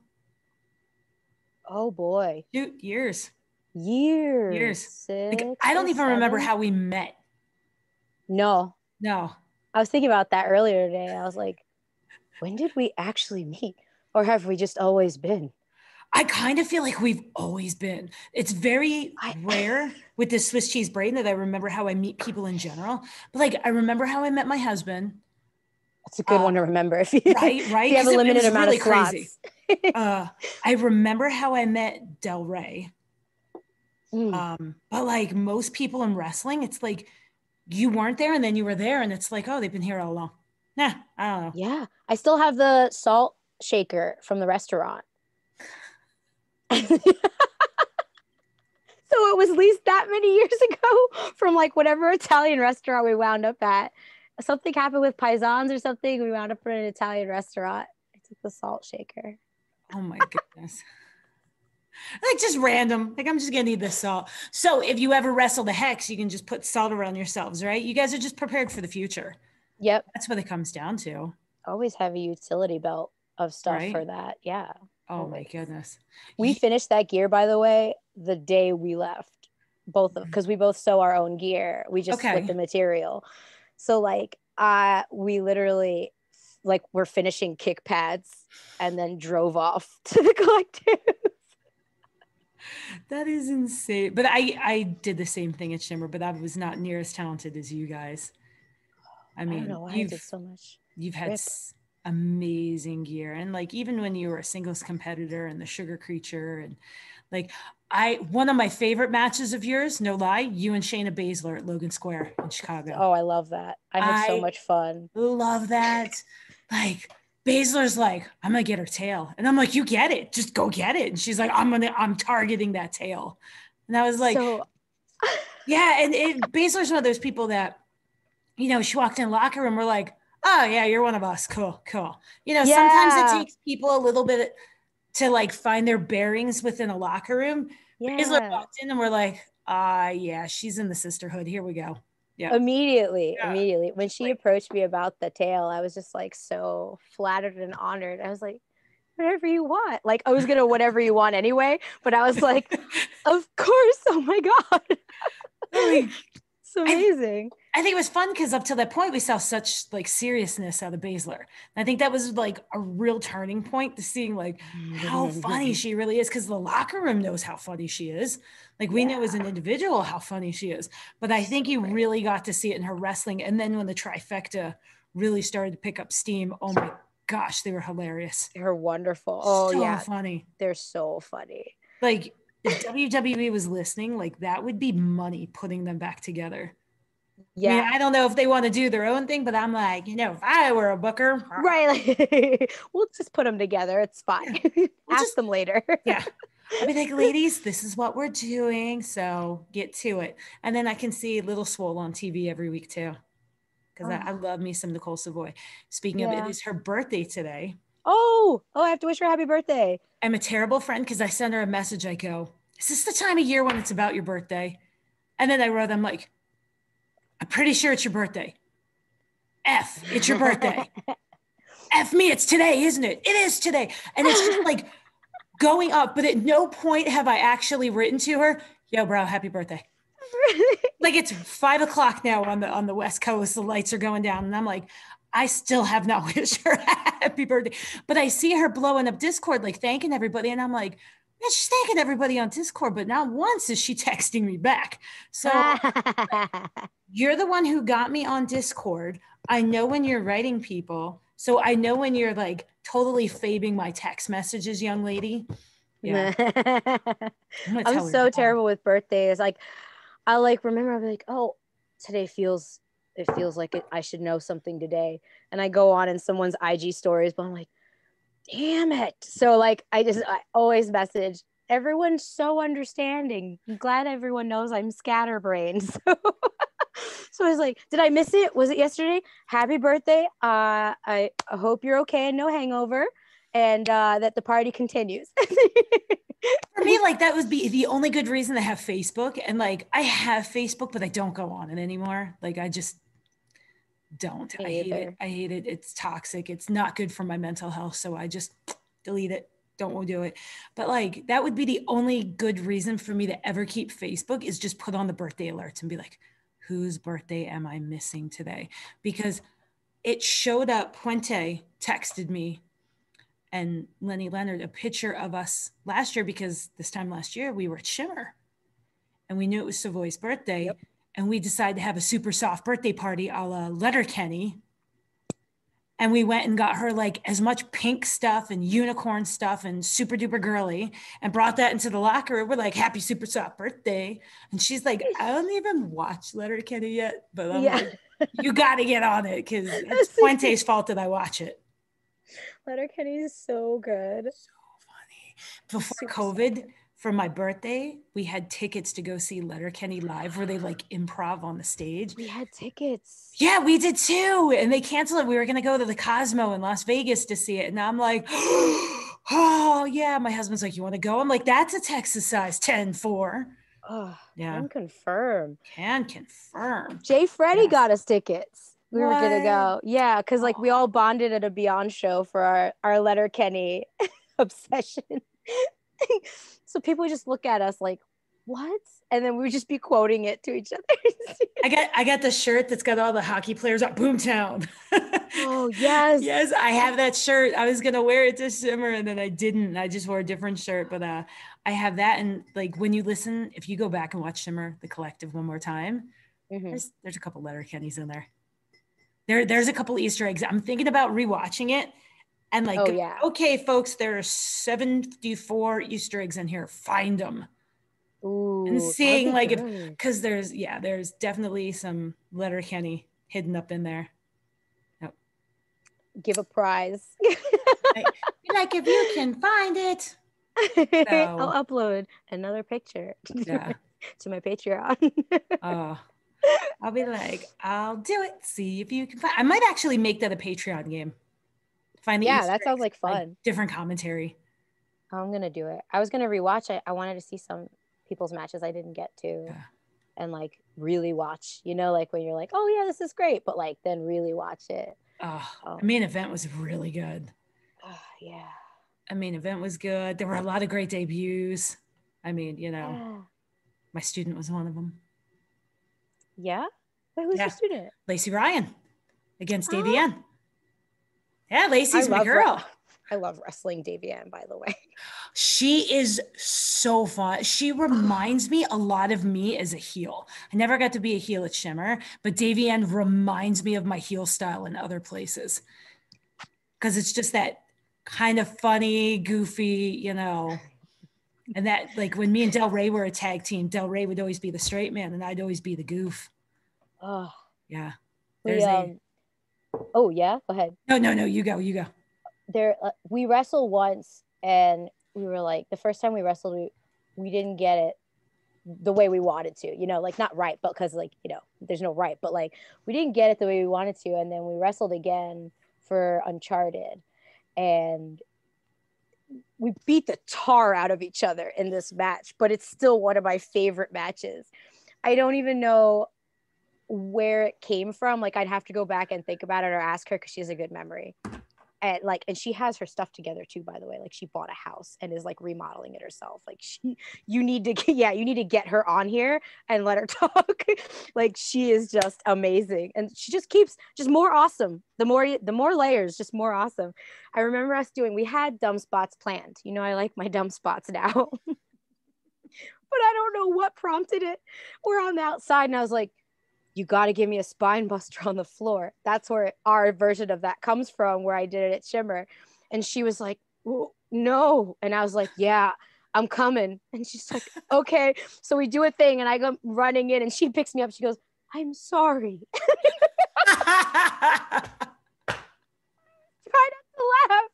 Oh boy. 2 years. Years. Like, I don't even remember how we met. No. I was thinking about that earlier today. I was like, when did we actually meet? Or have we just always been? I kind of feel like we've always been. It's very rare with this Swiss cheese brain that I remember how I meet people in general. But like, I remember how I met my husband. That's a good one to remember. If you, right. If you have a limited amount of slots. Crazy. I remember how I met Del Rey. But like most people in wrestling, it's like you weren't there and then you were there and it's like, oh, they've been here all along. Nah, I don't know. Yeah. I still have the salt shaker from the restaurant. So it was at least that many years ago from like whatever Italian restaurant we wound up at. Something happened with Paisans or something. We wound up in an Italian restaurant. I took the salt shaker. Oh my goodness. Like just random. Like I'm just gonna need this salt. So if you ever wrestle the Hex, you can just put salt around yourselves, right? You guys are just prepared for the future. Yep. That's what it comes down to. Always have a utility belt of stuff for that. Yeah. Oh my goodness. We finished that gear, by the way, the day we left. Both of, because we both sew our own gear. We just split the material. So like we literally like were finishing kick pads and then drove off to the Collective. That is insane. But I did the same thing at Shimmer, but I was not near as talented as you guys. I mean, I don't know why I did so much. You've had amazing gear. And like, even when you were a singles competitor and the Sugar Creature and like, one of my favorite matches of yours, no lie, you and Shayna Baszler at Logan Square in Chicago. Oh, I love that. I had so much fun. Love that. Like, Baszler's like, I'm gonna get her tail. And I'm like, you get it. Just go get it. And she's like, I'm targeting that tail. And I was like, yeah. And Baszler's one of those people that, you know, she walked in the locker room, we're like, Oh yeah, you're one of us. Cool, cool. Sometimes it Yeah. takes people a little bit to like find their bearings within a locker room. Baszler Yeah. walked in and we're like, yeah, she's in the sisterhood. Here we go. Yeah. Yeah. Immediately. When Just she like, approached me about the tail, I was just like so flattered and honored. I was like, whatever you want. Like I was gonna whatever you want anyway, but I was like, of course. Oh my God. like, It's I, amazing. I think it was fun because up to that point we saw such like seriousness out of Baszler. And I think that was like a real turning point to seeing like how funny she really is, because the locker room knows how funny she is. Like we know as an individual how funny she is. But I think you really got to see it in her wrestling. And then when the trifecta really started to pick up steam, oh my gosh, they were hilarious. They're wonderful. Oh So yeah. funny. They're so funny. Like if WWE was listening, like that would be money putting them back together. I mean, Yeah. I don't know if they want to do their own thing, but I'm like, if I were a booker, Right. Like, we'll just put them together. It's fine. yeah, we'll Ask them later. yeah. I'll be like, ladies, this is what we're doing. So get to it. And then I can see Little Swole on TV every week too. Because I Oh, love me some Nicole Savoy. Speaking of, it yeah. is her birthday today. Oh, I have to wish her happy birthday. I'm a terrible friend because I send her a message. I go, is this the time of year when it's about your birthday? And then I wrote, I'm like, I'm pretty sure it's your birthday. It's your birthday. Me, it's today, isn't it? It is today. And it's just like going up. But at no point have I actually written to her, yo, bro, happy birthday. Like it's 5 o'clock now on the West Coast. The lights are going down. And I'm like, I still have not wished her happy birthday. But I see her blowing up Discord, like thanking everybody. And I'm like, yeah, she's thanking everybody on Discord, but not once is she texting me back. So you're the one who got me on Discord. I know when you're writing people. So I know when you're like totally fabing my text messages, young lady. Yeah. I'm so terrible with birthdays. Like I'll like remember I'll be like, oh, today it feels like I should know something today. And I go on in someone's IG stories, but I'm like, damn it. So like I always message. Everyone's so understanding. I'm glad everyone knows I'm scatterbrained. So I was like, did I miss it? Was it yesterday? Happy birthday. I hope you're okay and no hangover, and that the party continues. For me, like that would be the only good reason to have Facebook. And like I have Facebook, but I don't go on it anymore. Like I just don't. I hate it. I hate it. It's toxic. It's not good for my mental health. So I just delete it. Don't want to do it. But like that would be the only good reason for me to ever keep Facebook, is just put on the birthday alerts and be like, whose birthday am I missing today? Because it showed up. Puente texted me and Lenny Leonard a picture of us last year, because this time last year we were at Shimmer and we knew it was Savoy's birthday. Yep. And we decided to have a super soft birthday party a la Letterkenny. And we went and got her like as much pink stuff and unicorn stuff and super duper girly, and brought that into the locker. We're like, happy super soft birthday. And she's like, I don't even watch Letterkenny yet, but I'm like, you got to get on it, because it's Puente's fault that I watch it. Letterkenny is so good. So funny. Before COVID, for my birthday, we had tickets to go see Letterkenny live, where they like improv on the stage. We had tickets. Yeah, we did too. And they canceled it. We were going to go to the Cosmo in Las Vegas to see it. And I'm like, oh, yeah. My husband's like, you want to go? I'm like, that's a Texas size 10-4. Oh, yeah. Can confirm. Jay Freddy got us tickets. We were going to go. Yeah, because like we all bonded at a Beyond show for our Letterkenny obsession. So people just look at us like, what? And then we would just be quoting it to each other. I got the shirt that's got all the hockey players at Boomtown. Oh, yes. Yes, I have that shirt. I was going to wear it to Shimmer and then I didn't. I just wore a different shirt. But I have that. And like when you listen, if you go back and watch Shimmer, the Collective, one more time, there's a couple Letterkennys in there. There's a couple Easter eggs. I'm thinking about rewatching it. And like, okay, folks, there are 74 Easter eggs in here. Find them. Ooh, and seeing like if, because there's definitely some Letterkenny hidden up in there. Yep. Give a prize. like if you can find it. So. I'll upload another picture to my Patreon. I'll be like, I'll do it. See if you can find. I might actually make that a Patreon game. Find the Easter that sounds eggs, like fun. different commentary. I'm gonna do it. I was gonna rewatch it. I wanted to see some people's matches I didn't get to, and like really watch. You know, like when you're like, oh yeah, this is great, but like then really watch it. The main event was really good. Yeah. The main event was good. There were a lot of great debuts. I mean, you know, my student was one of them. Yeah? Wait, who's your student? Lacey Ryan against Davy Ann. Yeah, Lacey's my girl. I love wrestling Davy Ann, by the way. She is so fun. She reminds me a lot of me as a heel. I never got to be a heel at Shimmer, but Davy Ann reminds me of my heel style in other places. Because it's just that kind of funny, goofy, you know. And that, like, when me and Del Rey were a tag team, Del Rey would always be the straight man and I'd always be the goof. Oh. Yeah. Oh, yeah? Go ahead. No, you go. We wrestled once and we were like, the first time we wrestled, we didn't get it the way we wanted to, you know, like not right, but because like, you know, there's no right, but like we didn't get it the way we wanted to. And then we wrestled again for Uncharted and we beat the tar out of each other in this match, but it's still one of my favorite matches. I don't even know where it came from. Like I'd have to go back and think about it or ask her because she has a good memory. And she has her stuff together too, by the way. Like she bought a house and is like remodeling it herself. Like you need to get her on here and let her talk. Like she is just amazing. And she just keeps just more awesome. The more layers, just more awesome. I remember we had dumb spots planned. You know, I like my dumb spots now. But I don't know what prompted it. We're on the outside and I was like, you got to give me a spine buster on the floor. That's where our version of that comes from, where I did it at Shimmer. And she was like, no. And I was like, yeah, I'm coming. And she's like, okay. So we do a thing and I go running in and she picks me up. She goes, I'm sorry. Try not to laugh.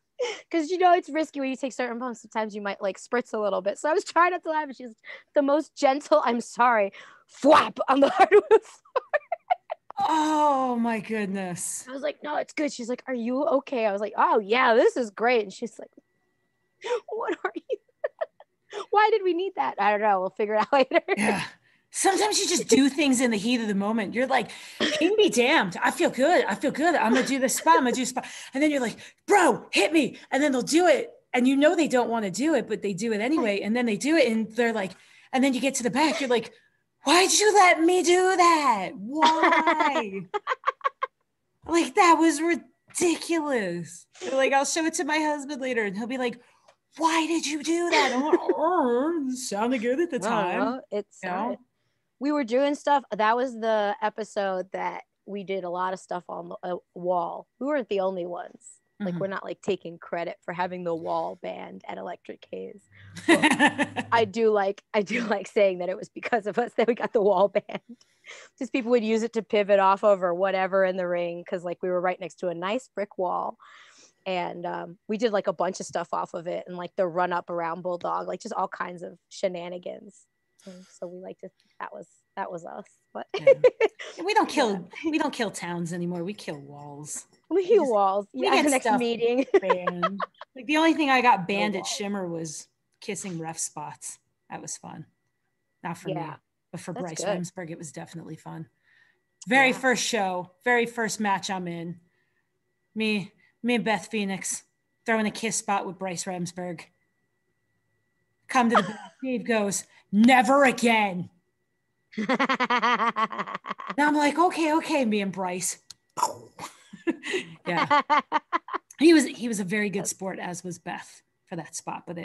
Because, you know, it's risky when you take certain bumps. Sometimes you might like spritz a little bit. So I was trying not to laugh. And she's the most gentle, I'm sorry, flap on the hardwood floor. Oh my goodness. I was like, no, it's good. She's like, are you okay? I was like, oh yeah, this is great. And she's like, what are you? Why did we need that? I don't know. We'll figure it out later. Yeah. Sometimes you just do things in the heat of the moment. You're like, king be damned. I feel good. I'm going to do this spot. And then you're like, bro, hit me. And then they'll do it. And you know, they don't want to do it, but they do it anyway. And then they do it. And they're like, and then you get to the back. You're like, why'd you let me do that? Why? Like, that was ridiculous. They're like, I'll show it to my husband later. And he'll be like, why did you do that? It sounded good at the time. We were doing stuff. That was the episode that we did a lot of stuff on the wall. We weren't the only ones. Like we're not like taking credit for having the wall band at Electric Haze. I do like saying that it was because of us that we got the wall band. Just people would use it to pivot off of or whatever in the ring because like we were right next to a nice brick wall. And we did like a bunch of stuff off of it and like the run up around Bulldog, like just all kinds of shenanigans. And so we like to that was us. But we don't kill towns anymore. We kill walls. We kill walls. Yeah, we get next meeting. Like the only thing I got banned at Shimmer was kissing ref spots. That was fun. Not for me, but for Bryce Remsburg, it was definitely fun. Very first show, very first match I'm in. Me and Beth Phoenix throwing a kiss spot with Bryce Remsburg. Come to the back. Dave goes, never again. And I'm like, okay, me and Bryce. Yeah. He was a very good sport, as was Beth for that spot, but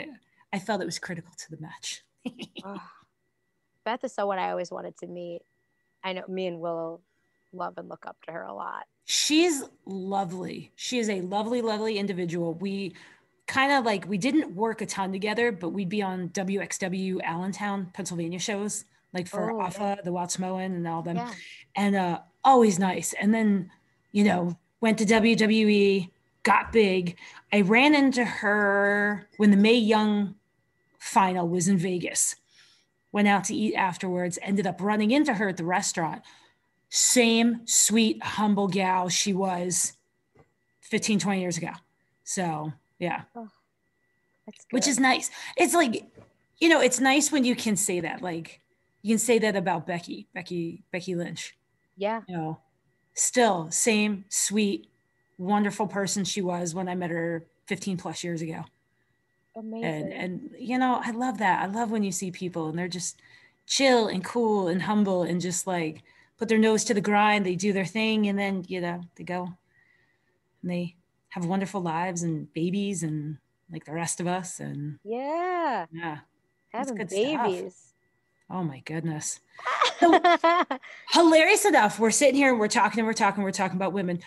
I felt it was critical to the match. Beth is someone I always wanted to meet. I know me and Willow love and look up to her a lot. She's lovely. She is a lovely, lovely individual. We kind of like, we didn't work a ton together, but we'd be on WXW Allentown, Pennsylvania shows, like for Alpha, the Wattsmoen and all them. Yeah. And always nice. And then, you know, went to WWE, got big. I ran into her when the Mae Young final was in Vegas. Went out to eat afterwards, ended up running into her at the restaurant. same sweet, humble gal she was 15, 20 years ago. So, yeah. Oh, that's good. Which is nice. It's like, it's nice when you can say that. Like, you can say that about Becky Lynch. Yeah. Still same sweet, wonderful person she was when I met her 15 plus years ago. Amazing. And I love that. I love when you see people and they're just chill and cool and humble and just like put their nose to the grind. They do their thing and then, they go and they have wonderful lives and babies and like the rest of us. And yeah, that's having good stuff. babies. Oh my goodness. So hilarious enough. We're sitting here and we're talking about women.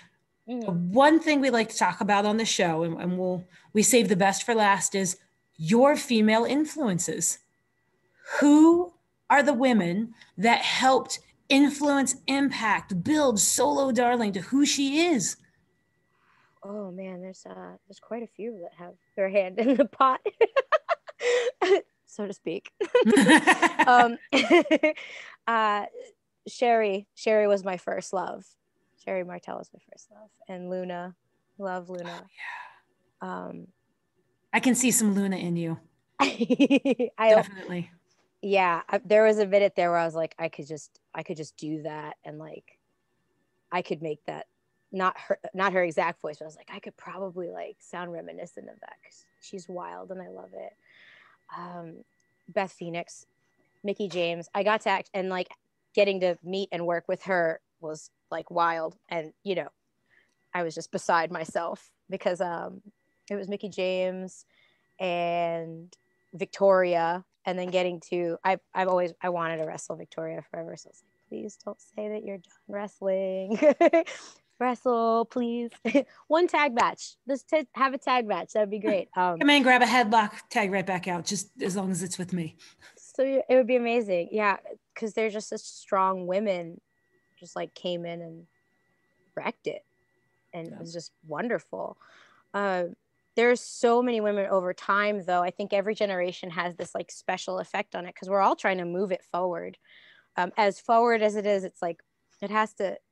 One thing we like to talk about on the show, and we save the best for last, is your female influences. Who are the women that helped influence, impact, build Solo Darling to who she is? Oh man, there's quite a few that have their hand in the pot, so to speak. Sherry was my first love. Sherry Martel was my first love, and Luna, love Luna. I can see some Luna in you. Definitely. Yeah, there was a minute there where I was like, I could just do that, and like, I could make that not her exact voice, but I was like, I could probably like sound reminiscent of that because she's wild and I love it. Beth Phoenix, Mickey James. I got to act, and like getting to meet and work with her was like wild, and I was just beside myself because it was Mickey James and Victoria, and then getting to I wanted to wrestle Victoria forever, so I was like, please don't say that you're done wrestling. Wrestle, please. One tag match. Let's have a tag match. That'd be great. Come in, grab a headlock, tag right back out, just as long as it's with me. So it would be amazing. Yeah, because they're just such strong women, just like came in and wrecked it. And it was just wonderful. There's so many women over time, though. I think every generation has this like special effect on it because we're all trying to move it forward. As forward as it is, it's like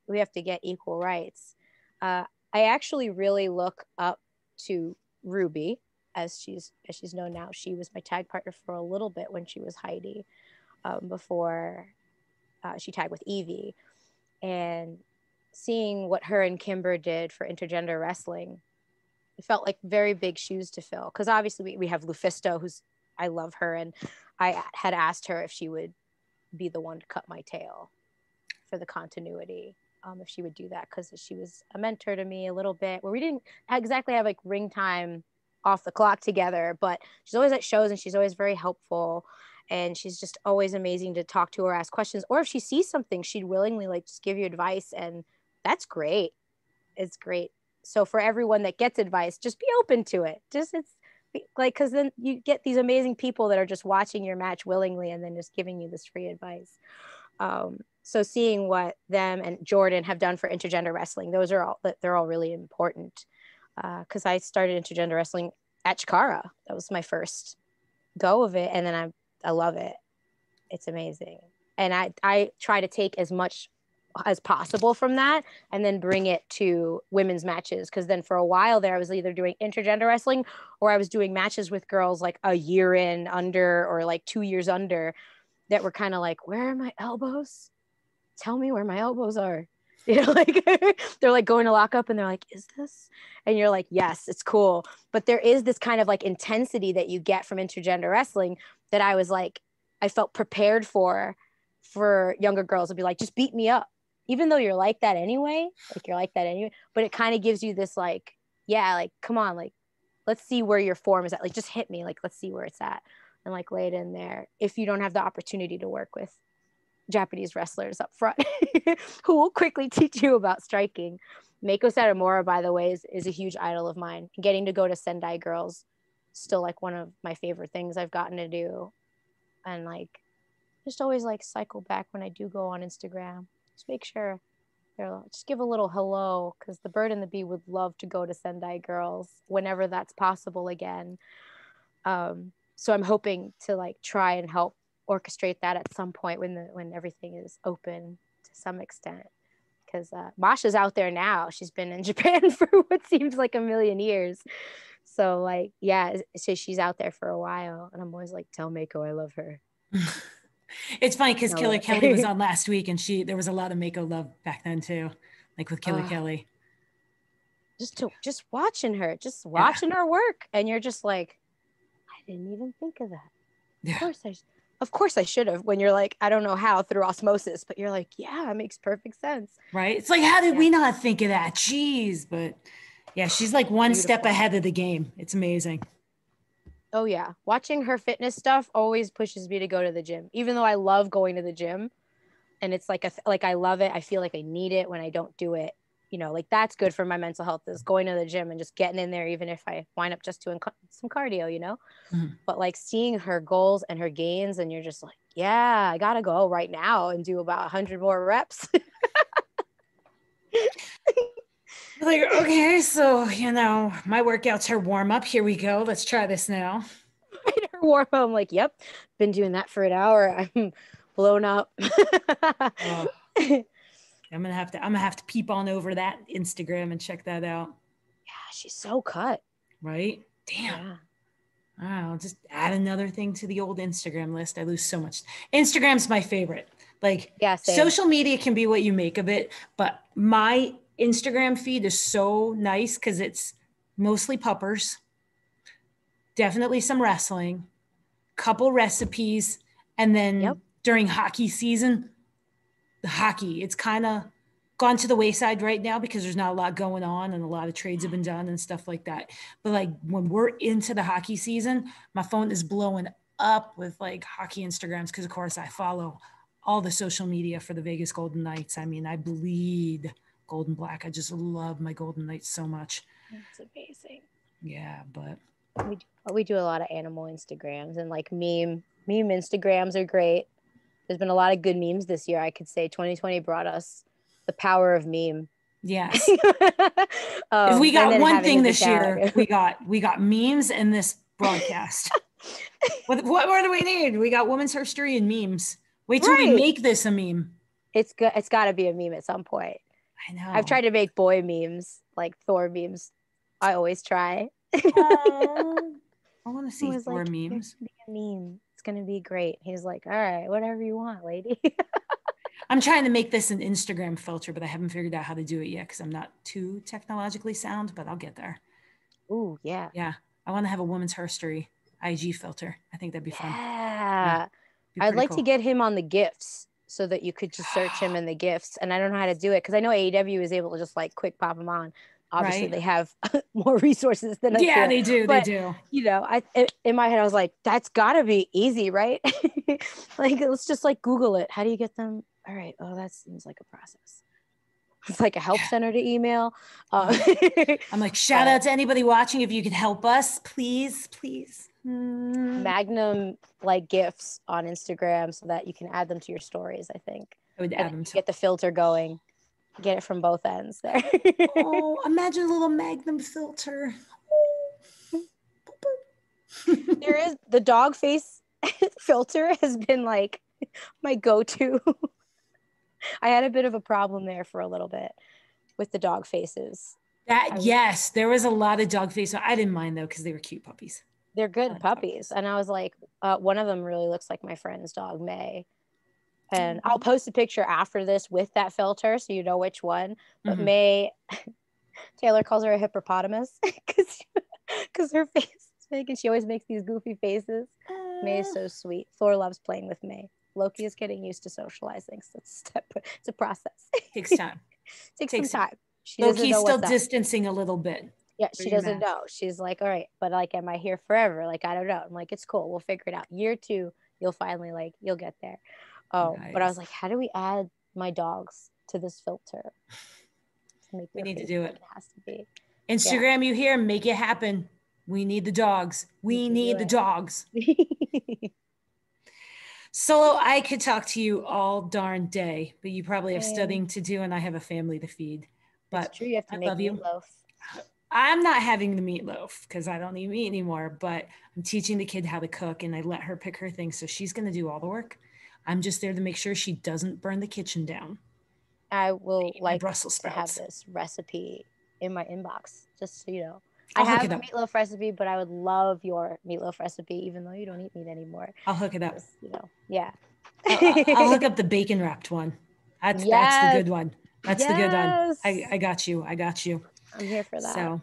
we have to get equal rights. I actually really look up to Ruby, as she's known now. She was my tag partner for a little bit when she was Heidi, before she tagged with Evie. And seeing what her and Kimber did for intergender wrestling, it felt like very big shoes to fill. Because obviously we have Lufisto, I love her, and I had asked her if she would be the one to cut my tail for the continuity, if she would do that, because she was a mentor to me a little bit, where we didn't exactly have like ring time off the clock together, but she's always at shows and she's always very helpful, and she's just always amazing to talk to or ask questions, or if she sees something, she'd willingly like just give you advice, and that's great. It's great. So for everyone that gets advice, just be open to it. It's like, because then you get these amazing people that are just watching your match willingly and then just giving you this free advice. So seeing what them and Jordan have done for intergender wrestling, they're all really important. Because I started intergender wrestling at Chikara. That was my first go of it, and then I love it. It's amazing, and I try to take as much as possible from that and then bring it to women's matches, because then for a while there I was either doing intergender wrestling or I was doing matches with girls like a year in under or like 2 years under that were kind of like, where are my elbows? Tell me where my elbows are. Like they're like going to lock up and they're like, is this? And you're like, yes, it's cool. But there is this kind of like intensity that you get from intergender wrestling that I was like, I felt prepared for younger girls to be like, just beat me up. Even though you're like that anyway, but it kind of gives you this like, yeah, like, come on, like, let's see where your form is at. Like, just hit me. Like, let's see where it's at. And like lay it in there. If you don't have the opportunity to work with Japanese wrestlers up front who will quickly teach you about striking. Meiko Satomura, by the way, is a huge idol of mine. Getting to go to Sendai Girls, still like one of my favorite things I've gotten to do. And like, just always like cycle back when I do go on Instagram. Just make sure just give a little hello, because the bird and the bee would love to go to Sendai Girls whenever that's possible again. So I'm hoping to like try and help orchestrate that at some point when everything is open to some extent. because Masha's out there now. She's been in Japan for what seems like a million years. So like, yeah, so she's out there for a while, and I'm always like, tell Mako I love her. It's funny because Killer Kelly was on last week, and there was a lot of Mako love back then too, like with Killer Kelly. Just watching her, her work, and you're just like, I didn't even think of that. Yeah. Of course I should have. When you're like, I don't know how, through osmosis, but you're like, yeah, it makes perfect sense. Right? It's like, how did we not think of that? Jeez, but yeah, she's like one step ahead of the game. It's amazing. Oh yeah, watching her fitness stuff always pushes me to go to the gym, even though I love going to the gym, and it's like I love it. I feel like I need it when I don't do it. You know, like that's good for my mental health, is going to the gym and just getting in there, even if I wind up just doing some cardio, you know. Mm-hmm. But like seeing her goals and her gains, and you're just like, yeah, I gotta go right now and do about 100 more reps. Like, okay, so you know, my workout's her warm up. Here we go. Let's try this now. Her warm up. I'm like, yep, been doing that for an hour. I'm blown up. Oh. I'm gonna have to peep on over that Instagram and check that out. Yeah, she's so cut. Right? Damn. Yeah. I'll just add another thing to the old Instagram list. I lose so much. Instagram's my favorite. Like, social media can be what you make of it, but my Instagram feed is so nice because it's mostly puppers, definitely some wrestling, couple recipes, and then during hockey season, the hockey, it's kind of gone to the wayside right now because there's not a lot going on and a lot of trades have been done and stuff like that. But like when we're into the hockey season, my phone is blowing up with like hockey Instagrams because of course I follow all the social media for the Vegas Golden Knights. I mean, I bleed Golden Black. I just love my Golden Knights so much. It's amazing. Yeah, but we do a lot of animal Instagrams, and like meme Instagrams are great. There's been a lot of good memes this year. I could say 2020 brought us the power of meme. Yes. If we got one thing this year, we got memes in this broadcast. What more do we need? We got women's history and memes. Wait till we make this a meme. It's good. It's got to be a meme at some point. I know. I've tried to make boy memes, like Thor memes. I always try. I want to see Thor memes. It's gonna be a meme. It's gonna be great. He's like, all right, whatever you want, lady. I'm trying to make this an Instagram filter, but I haven't figured out how to do it yet because I'm not too technologically sound, but I'll get there. Ooh, yeah. Yeah. I want to have a women's history IG filter. I think that'd be fun. Yeah. I'd like to get him on the GIFs so that you could just search him in the GIFs. And I don't know how to do it because I know AEW is able to just like quick pop him on. Obviously, they have more resources than us. Yeah, they do. But, they do. You know, in my head, I was like, that's got to be easy, right? Like, let's just like Google it. How do you get them? All right. Oh, that seems like a process. It's like a help center to email. I'm like, shout out to anybody watching. If you could help us, please. Magnum like GIFs on Instagram so that you can add them to your stories, I think. I would add them to get the filter going. Get it from both ends there. Oh, imagine a little Magnum filter. There is the dog face filter has been like my go-to. I had a bit of a problem there for a little bit with the dog faces. Yes, there was a lot of dog faces. I didn't mind though because they were cute puppies. They're good puppies. And I was like, one of them really looks like my friend's dog, May. And I'll post a picture after this with that filter so you know which one. But May, Taylor calls her a hippopotamus because her face is big and she always makes these goofy faces. May is so sweet. Thor loves playing with May. Loki is getting used to socializing. So it's a process. Takes time. Takes some time. Loki's still distancing a little bit. Yeah, she doesn't know. She's like, all right, but like, am I here forever? Like, I don't know. I'm like, it's cool. We'll figure it out. Year 2, you'll finally you'll get there. Oh, nice. But I was like, how do we add my dogs to this filter? We need to do it. It has to be. Instagram, you hear? Make it happen. We need the dogs. We need the dogs. Solo, I could talk to you all darn day, but you probably have studying to do and I have a family to feed. But it's true, you have to make meatloaf. I'm not having the meatloaf because I don't eat meat anymore, but I'm teaching the kid how to cook and I let her pick her things. So she's going to do all the work. I'm just there to make sure she doesn't burn the kitchen down. I will like Brussels to have sprouts. this recipe in my inbox, just so you know. I I'll hook have it a up. meatloaf recipe, but I would love your meatloaf recipe, even though you don't eat meat anymore. I'll hook it up. Just, you know, yeah. I'll hook up the bacon wrapped one. That's the good one. That's the good one. I got you. I got you. I'm here for that. So,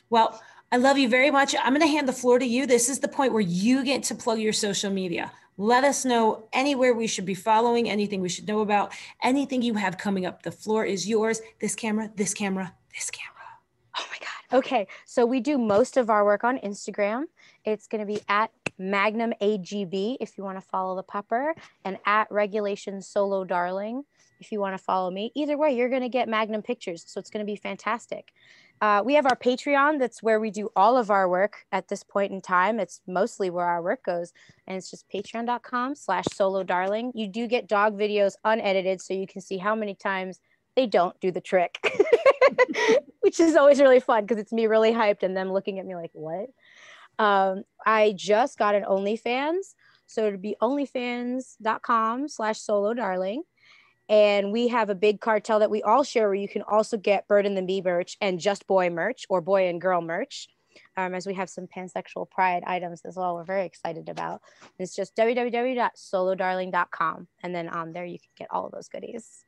well, I love you very much. I'm going to hand the floor to you. This is the point where you get to plug your social media. Let us know anywhere we should be following, anything we should know about, anything you have coming up. The floor is yours. This camera, this camera, this camera. Oh my God. Okay. So we do most of our work on Instagram. It's going to be at Magnum AGB if you want to follow the pupper, and at Regulation Solo Darling if you want to follow me. Either way, you're going to get Magnum pictures. So it's going to be fantastic. We have our Patreon. That's where we do all of our work at this point in time. It's mostly where our work goes. And it's just patreon.com/solo darling. You do get dog videos unedited, so you can see how many times they don't do the trick, which is always really fun because it's me really hyped and them looking at me like, what? I just got an OnlyFans. So it'd be onlyfans.com/solo darling. And we have a big cartel that we all share where you can also get Bird and the Bee merch and Just Boy merch or Boy and Girl merch, as we have some pansexual pride items as well. We're very excited about. It's just www.solodarling.com. And then on there, you can get all of those goodies.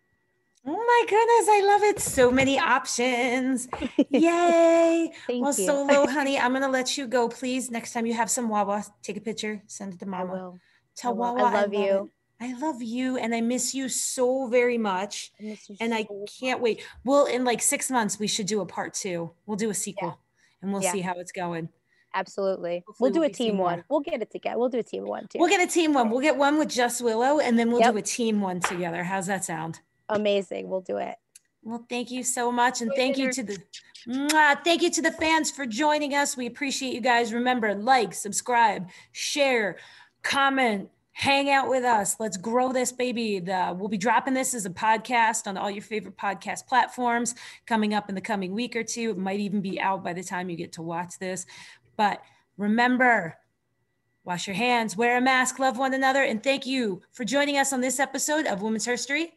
Oh my goodness, I love it. So many options. Yay. Thank you. Solo, honey, I'm going to let you go. Please, next time you have some Wawa, take a picture, send it to Mama. I will. Tell Wawa I love you. I love you and I miss you so very much. I miss you and I can't wait. Well, in like 6 months, we should do a part 2. We'll do a sequel and we'll see how it's going. Absolutely. We'll do a team one. We'll get it together. We'll do a team one too. We'll get a team one. We'll get one with Just Willow and then we'll do a team one together. How's that sound? Amazing. We'll do it. Well, thank you so much. And thank you to the fans for joining us. We appreciate you guys. Remember, like, subscribe, share, comment, hang out with us. Let's grow this baby. We'll be dropping this as a podcast on all your favorite podcast platforms coming up in the coming week or two. It might even be out by the time you get to watch this. But remember, wash your hands, wear a mask, love one another. And thank you for joining us on this episode of Women's History